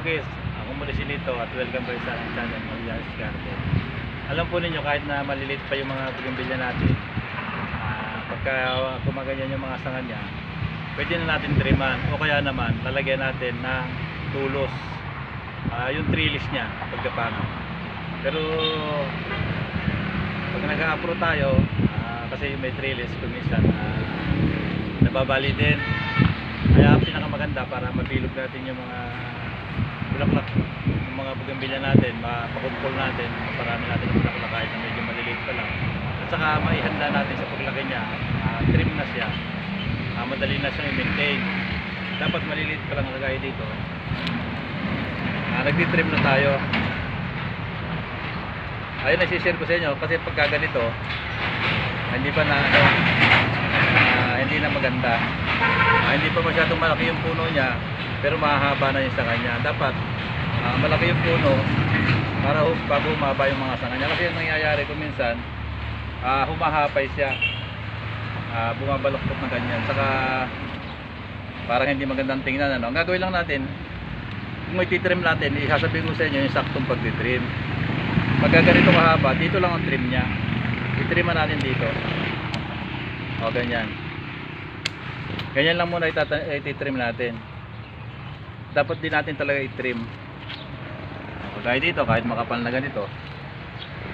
Kabukis, ako muli si Nito at welcome kayo sa aking channel, Maria's Garden. Alam po ninyo, kahit na maliliit pa yung mga bougainvillea natin, pagka kumaganyan yung mga sanga niya, pwede na natin triman o kaya naman lalagyan natin ng tulos, yung trellis niya pagkapangan. Pero pag nag-a-apro tayo, kasi may trellis kuminsan nababali din. Kaya pinakamaganda para mabilog natin yung mga bulaklak, yung mga bougainvillea natin, mapakumpol natin, maparami natin yung bulaklak kahit na medyo maliliit pa lang. At saka maihanda natin sa paglaki niya, trim na siya, madali na siya i-maintain. Dapat maliliit pa lang lagay dito. Nagtitrim na tayo. Ayun, nagsishare ko sa inyo kasi pagka ganito hindi pa na hindi na maganda, hindi pa masyadong malaki yung puno niya pero mahahaba na yung sanga niya. Dapat malaki yung puno para bago humaba yung mga sanga niya, kasi yung nangyayari kung minsan humahapay siya, bumabaloktot na ganyan, saka parang hindi magandang tingnan. Ang gagawin lang natin, kung may titrim natin, isasabihin ko sa inyo yung saktong pagtitrim. Pagka ganito mahaba, dito lang ang trim niya, itriman natin dito. O ganyan. Ganyan lang muna ititrim natin. Dapat din natin talaga itrim. O kahit dito, kahit makapal na ganito,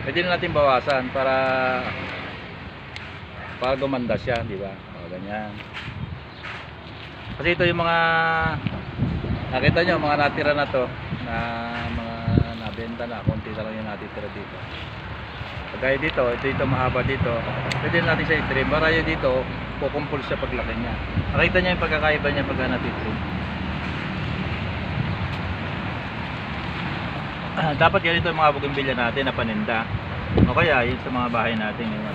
pwede na natin bawasan para gumanda siya, di ba? O ganyan. Kasi ito yung mga nakita nyo, mga natira na to, na mga nabenta na, konti na lang yung natitira dito. Kagaya dito, ito mahaba dito, pwede natin siya i-trim para yun dito kukumpul siya paglaki niya. Nakita niya yung pagkakaiba niya pagka natitrim. Dapat ganito yung mga bougainvillea natin na paninda, o kaya yun sa mga bahay natin yung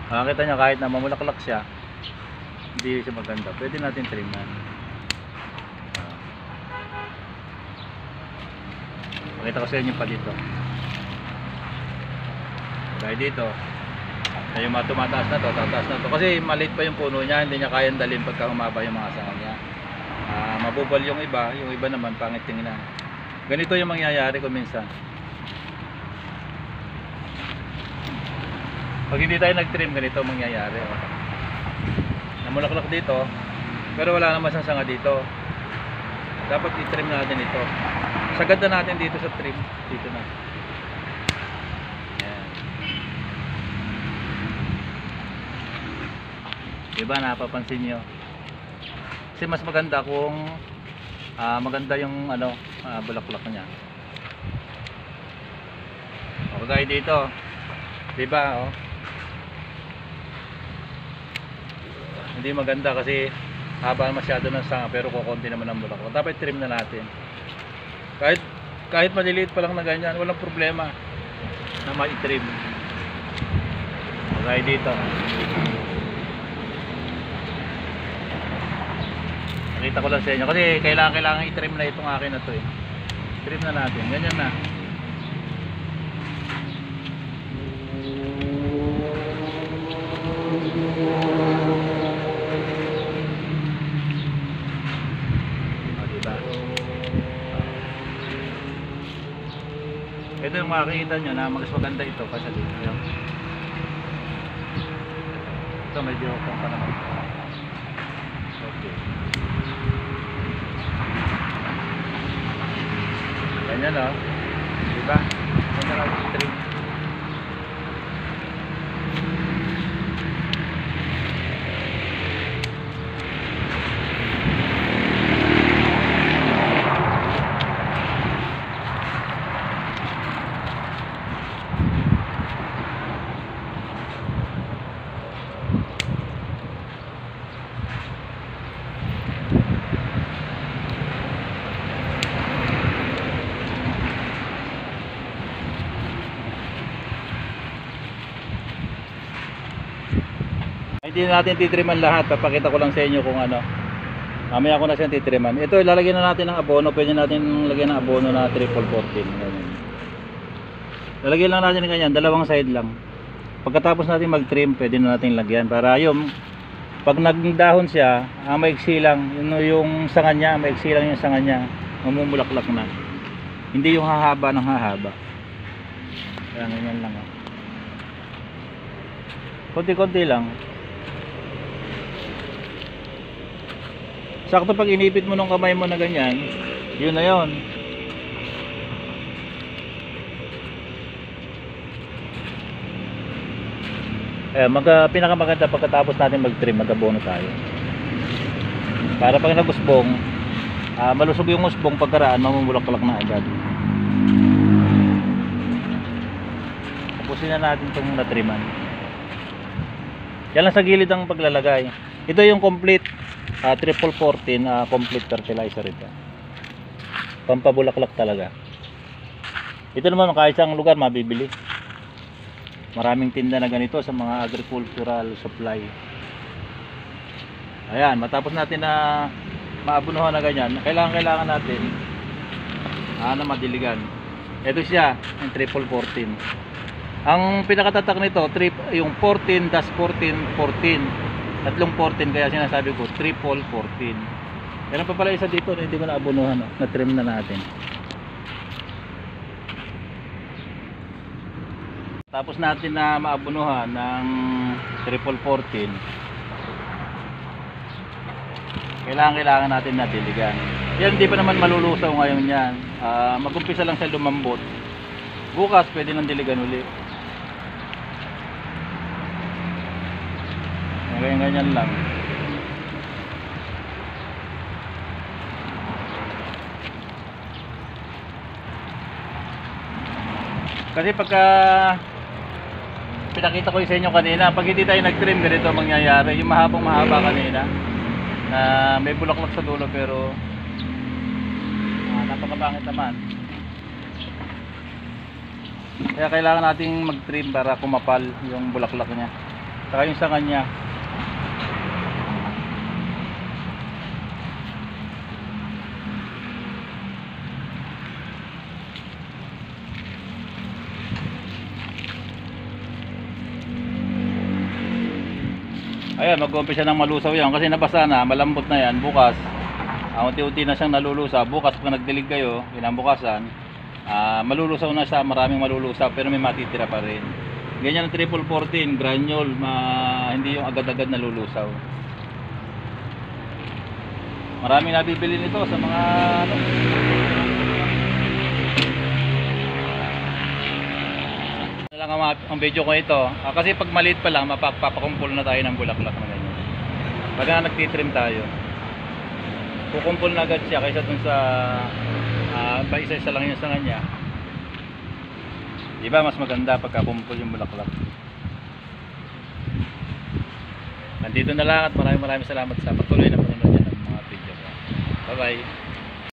nakita niya kahit na mamulaklak siya, hindi siya maganda, pwede natin triman. Pakita ko sa inyo pa dito. Kaya dito ay yung tumataas na to, tataas na to kasi maliit pa yung puno niya, hindi niya kayang dalhin pagka humaba yung mga sanga niya. Mabubal yung iba naman pangit tingnan. Ganito yung mangyayari kung minsan pag hindi tayo nag-trim, ganito mangyayari. Namulaklak dito pero wala naman siyang sanga dito. Dapat i-trim natin ito. Sagad na natin dito sa trim, dito na. Diba, napapansin nyo? Kasi mas maganda kung maganda yung bulaklak niya. O kagaya dito, diba, hindi maganda kasi haba masyado ng sanga pero kukunti naman ang bulaklak. Dapat trim na natin. Kahit maliliit pa lang na ganyan, walang problema na ma-trim. O kagaya dito. Nakita ko lang sa inyo kasi kailangan i-trim na itong akin na to eh. Trim na natin, ganyan na. O diba? Ito yung makikita nyo na mas maganda ito kasi dito. Ito medyo kung pa naman. Okay. Ganyan o, diba? Ganyan lang yung trim. Hindi natin titriman lahat, papakita ko lang sa inyo kung mamaya ko na siyang titriman. Ito ilalagyan na natin ng abono, pwede natin lagyan ng abono na triple 14. Lalagyan lang natin ng ganyan, dalawang side lang. Pagkatapos natin mag trim, pwede na natin lagyan para yung Pag nagdahon siya, maiksi lang yung sanga niya, maiksi lang yung sanga niya, mamumulaklak na. Hindi yung hahaba ng hahaba. Kaya ganyan lang. Oh. Konti-konti lang. Sakto pag inipit mo ng kamay mo na ganyan, yun na yun. Pinakamaganda pagkatapos natin mag-trim, mag-abono tayo. Para pag nag-usbong, malusog yung usbong, pagkaraan mamumulaklak na agad. Tapusin na natin itong natriman. Yan lang sa gilid ang paglalagay. Ito yung complete triple 14 complete fertilizer ito. Pampabulaklak talaga. Ito naman kahit isang lugar mabibili. Maraming tinda na ganito sa mga agricultural supply. Ayan, matapos natin na maabunuhan na ganyan, kailangan natin na madiligan. Ito siya, yung triple 14. Ang pinakatatak nito, yung 14, das 14, 14. Tatlong 14, kaya sinasabi ko, triple 14. Meron pa pala isa dito na hindi ko naabunuhan, na-trim na natin. Tapos natin na maabunuhan ng triple 14. Kailangan natin na diligan. Yan, hindi pa naman malulusaw ngayon yan. Mag-umpisa lang siya lumambot. Bukas pwede nang diligan uli. Ganyan lang. Kasi pagka pinakita ko sa inyo kanina, pag hindi tayo nag-trim, ganito mangyayari. Yung mahaba kanina na may bulaklak sa dulo pero napakapangit naman. Kaya kailangan nating mag-trim para kumapal yung bulaklak niya. Saka yung sanga niya. Ayan, mag-umpisa ng malusaw yan kasi nabasa na, malambot na yan. Bukas, unti-unti na siyang nalulusaw. Bukas pag nagdilig kayo, kinabukasan, malulusaw na siya, maraming malulusaw pero may matitira pa rin. Ganyan ang triple 14, granule, hindi yung agad-agad nalulusaw. Maraming nabibili nito sa mga ang video ko ito kasi pag maliit pa lang mapapakumpul na tayo ng bulaklak na ganyan. Pag nagtitrim tayo kukumpul na agad siya kaysa dun sa isa-isa lang yung sanga niya. Diba mas maganda pagka kumpul yung bulaklak. Nandito na lang at maraming salamat sa patuloy na panonood ng mga video ko. Bye bye.